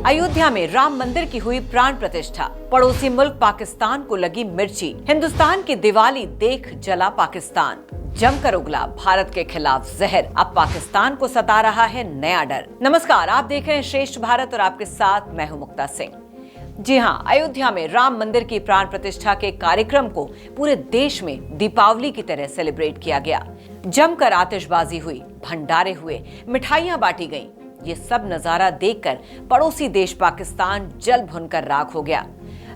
अयोध्या में राम मंदिर की हुई प्राण प्रतिष्ठा, पड़ोसी मुल्क पाकिस्तान को लगी मिर्ची, हिंदुस्तान की दिवाली देख जला पाकिस्तान, जमकर उगला भारत के खिलाफ जहर, अब पाकिस्तान को सता रहा है नया डर। नमस्कार, आप देख रहे हैं श्रेष्ठ भारत और आपके साथ मैं हूं मुक्ता सिंह। जी हां, अयोध्या में राम मंदिर की प्राण प्रतिष्ठा के कार्यक्रम को पूरे देश में दीपावली की तरह सेलिब्रेट किया गया। जमकर आतिशबाजी हुई, भंडारे हुए, मिठाइयां बांटी गईं। ये सब नजारा देखकर पड़ोसी देश पाकिस्तान जल भुनकर राख हो गया।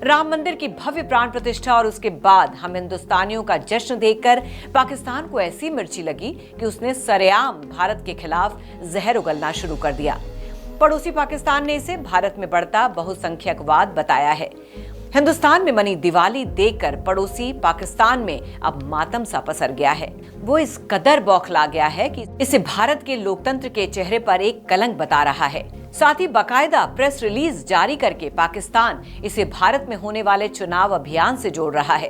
राम मंदिर की भव्य प्राण प्रतिष्ठा और उसके बाद हम हिंदुस्तानियों का जश्न देखकर पाकिस्तान को ऐसी मिर्ची लगी कि उसने सरेआम भारत के खिलाफ जहर उगलना शुरू कर दिया। पड़ोसी पाकिस्तान ने इसे भारत में बढ़ता बहुसंख्यकवाद बताया है। हिंदुस्तान में मनी दिवाली देखकर पड़ोसी पाकिस्तान में अब मातम सा पसर गया है। वो इस कदर बौखला गया है कि इसे भारत के लोकतंत्र के चेहरे पर एक कलंक बता रहा है। साथ ही बाकायदा प्रेस रिलीज जारी करके पाकिस्तान इसे भारत में होने वाले चुनाव अभियान से जोड़ रहा है।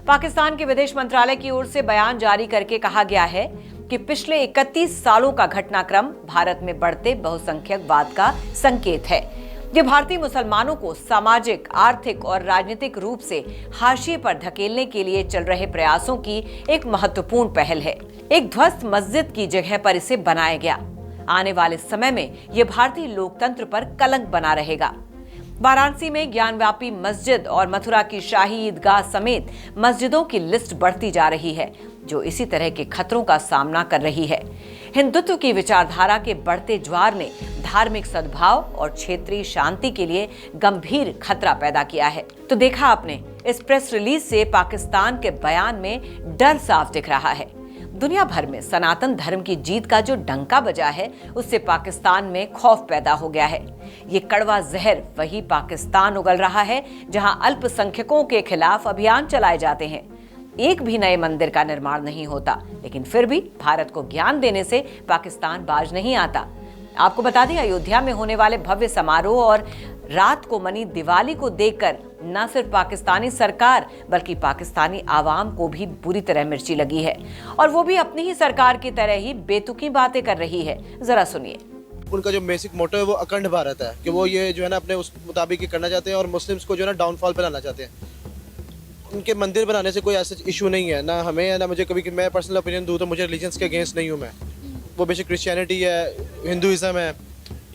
पाकिस्तान के विदेश मंत्रालय की ओर से बयान जारी करके कहा गया है कि पिछले 31 सालों का घटनाक्रम भारत में बढ़ते बहुसंख्यकवाद का संकेत है। ये भारतीय मुसलमानों को सामाजिक, आर्थिक और राजनीतिक रूप से हाशिए पर धकेलने के लिए चल रहे प्रयासों की एक महत्वपूर्ण पहल है। एक ध्वस्त मस्जिद की जगह पर इसे बनाया गया। आने वाले समय में ये भारतीय लोकतंत्र पर कलंक बना रहेगा। वाराणसी में ज्ञानव्यापी मस्जिद और मथुरा की शाही ईदगाह समेत मस्जिदों की लिस्ट बढ़ती जा रही है, जो इसी तरह के खतरों का सामना कर रही है। हिंदुत्व की विचारधारा के बढ़ते ज्वार ने धार्मिक सद्भाव और क्षेत्रीय शांति के लिए गंभीर खतरा पैदा किया है। तो देखा आपने, इस प्रेस रिलीज से पाकिस्तान के बयान में डर साफ दिख रहा है। दुनिया भर में सनातन धर्म की जीत का जो डंका बजा है, उससे पाकिस्तान में खौफ पैदा हो गया है। ये कड़वा जहर वही पाकिस्तान उगल रहा है जहां अल्पसंख्यकों के खिलाफ अभियान चलाए जाते हैं। एक भी नए मंदिर का निर्माण नहीं होता, लेकिन फिर भी भारत को ज्ञान देने से पाकिस्तान बाज नहीं आता। आपको बता दें, अयोध्या में होने वाले भव्य समारोह और रात को मनी दिवाली को देखकर न सिर्फ पाकिस्तानी सरकार बल्कि पाकिस्तानी आवाम को भी बुरी तरह मिर्ची लगी है, और वो भी अपनी ही सरकार की तरह ही बेतुकी बातें कर रही है। जरा सुनिए। उनका जो बेसिक मोटो है वो अखंड भारत है, कि वो ये जो है ना अपने उस मुताबिक ही करना चाहते हैं और मुस्लिम्स को जो है ना डाउनफॉल पे लाना चाहते हैं। उनके मंदिर बनाने से कोई ऐसा इशू नहीं है, ना हमें या ना मुझे। कभी मैं पर्सनल ओपिनियन दूँ तो मुझे रिलीजन्स के अगेंस्ट नहीं हूँ मैं। वो बेसिक क्रिश्चियनिटी है, हिंदुइज्म है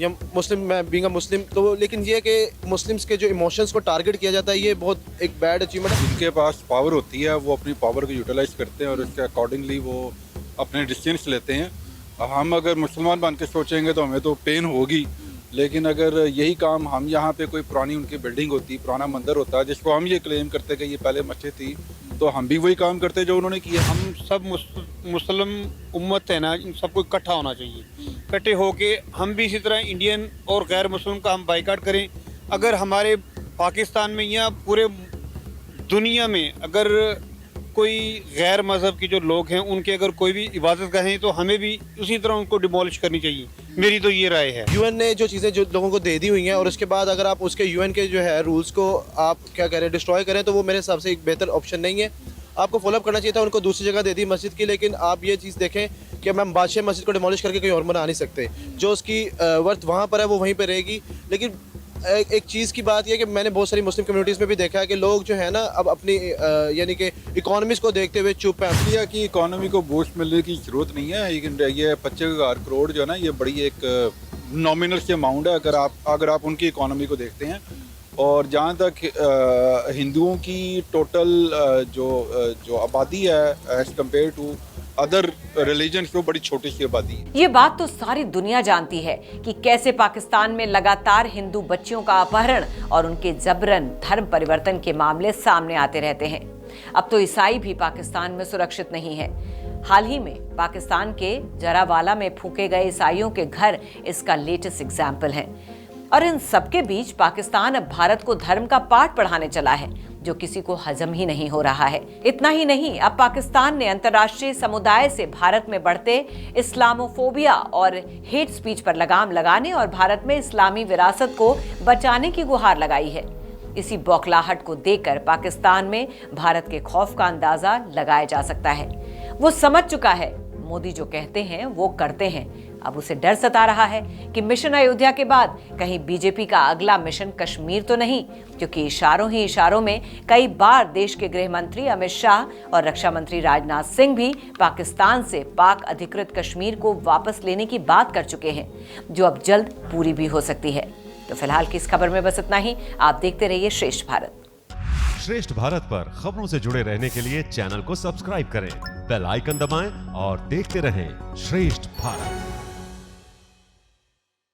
या मुस्लिम, मैं बीइंग अ मुस्लिम, तो लेकिन ये कि मुस्लिम्स के जो इमोशंस को टारगेट किया जाता है, ये बहुत एक बैड अचीवमेंट है। जिनके पास पावर होती है वो अपनी पावर को यूटिलाइज करते हैं और उसके अकॉर्डिंगली वो अपने डिसीजंस लेते हैं। हम अगर मुसलमान बन के सोचेंगे तो हमें तो पेन होगी, लेकिन अगर यही काम हम यहाँ पे कोई पुरानी उनकी बिल्डिंग होती, पुराना मंदिर होता जिसको हम ये क्लेम करते कि ये पहले मस्जिद थी, तो हम भी वही काम करते जो उन्होंने किया। हम सब मुस्लिम उम्मत है ना, इन सबको इकट्ठा होना चाहिए। इकट्ठे होके हम भी इसी तरह इंडियन और गैर मुस्लिम का हम बाइकाट करें। अगर हमारे पाकिस्तान में या पूरे दुनिया में अगर कोई गैर मज़हब के जो लोग हैं उनके अगर कोई भी इबादत गाहें तो हमें भी उसी तरह उनको डिमोलिश करनी चाहिए। मेरी तो ये राय है। यूएन ने जो चीज़ें जो लोगों को दे दी हुई हैं और उसके बाद अगर आप उसके यूएन के जो है रूल्स को आप क्या कह रहे हैं डिस्ट्रॉय करें, तो वो मेरे हिसाब से एक बेहतर ऑप्शन नहीं है। आपको फॉलोअप करना चाहिए था, उनको दूसरी जगह दे दी मस्जिद की, लेकिन आप ये चीज़ देखें कि हम बादशाह मस्जिद को डिमोलिश करके कहीं और बना नहीं सकते। जो उसकी वर्थ वहाँ पर है वो वहीं पर रहेगी। लेकिन एक चीज़ की बात यह कि मैंने बहुत सारी मुस्लिम कम्युनिटीज़ में भी देखा है कि लोग जो है ना अब अपनी यानी कि इकोनॉमीज़ को देखते हुए चुप हैं। इंडिया की इकोनॉमी को बूस्ट मिलने की ज़रूरत नहीं है, लेकिन ये 25,000 करोड़ जो है ना, ये बड़ी एक नॉमिनल सी अमाउंट है अगर आप उनकी इकोनॉमी को देखते हैं। और जहाँ तक हिंदुओं की टोटल जो आबादी है as compare to other religion, तो बड़ी छोटी सी आबादी है। ये बात तो सारी दुनिया जानती है कि कैसे पाकिस्तान में लगातार हिंदू बच्चियों का अपहरण और उनके जबरन धर्म परिवर्तन के मामले सामने आते रहते हैं। अब तो ईसाई भी पाकिस्तान में सुरक्षित नहीं है। हाल ही में पाकिस्तान के जरावाला में फूके गए ईसाइयों के घर इसका लेटेस्ट एग्जाम्पल है। और इन सबके बीच पाकिस्तान अब भारत को धर्म का पाठ पढ़ाने चला है, जो किसी को हजम ही नहीं हो रहा है। इतना ही नहीं, अब पाकिस्तान ने अंतर्राष्ट्रीय समुदाय से भारत में बढ़ते इस्लामोफोबिया और हेट स्पीच पर लगाम लगाने और भारत में इस्लामी विरासत को बचाने की गुहार लगाई है। इसी बौखलाहट को देखकर पाकिस्तान में भारत के खौफ का अंदाजा लगाया जा सकता है। वो समझ चुका है, मोदी जो कहते हैं वो करते हैं। अब उसे डर सता रहा है कि मिशन अयोध्या के बाद कहीं बीजेपी का अगला मिशन कश्मीर तो नहीं, क्योंकि इशारों ही इशारों में कई बार देश के गृह मंत्री अमित शाह और रक्षा मंत्री राजनाथ सिंह भी पाकिस्तान से पाक अधिकृत कश्मीर को वापस लेने की बात कर चुके हैं, जो अब जल्द पूरी भी हो सकती है। तो फिलहाल की इस खबर में बस इतना ही। आप देखते रहिए श्रेष्ठ भारत। श्रेष्ठ भारत पर खबरों से जुड़े रहने के लिए चैनल को सब्सक्राइब करें, बेल आइकन दबाएं और देखते रहें श्रेष्ठ भारत।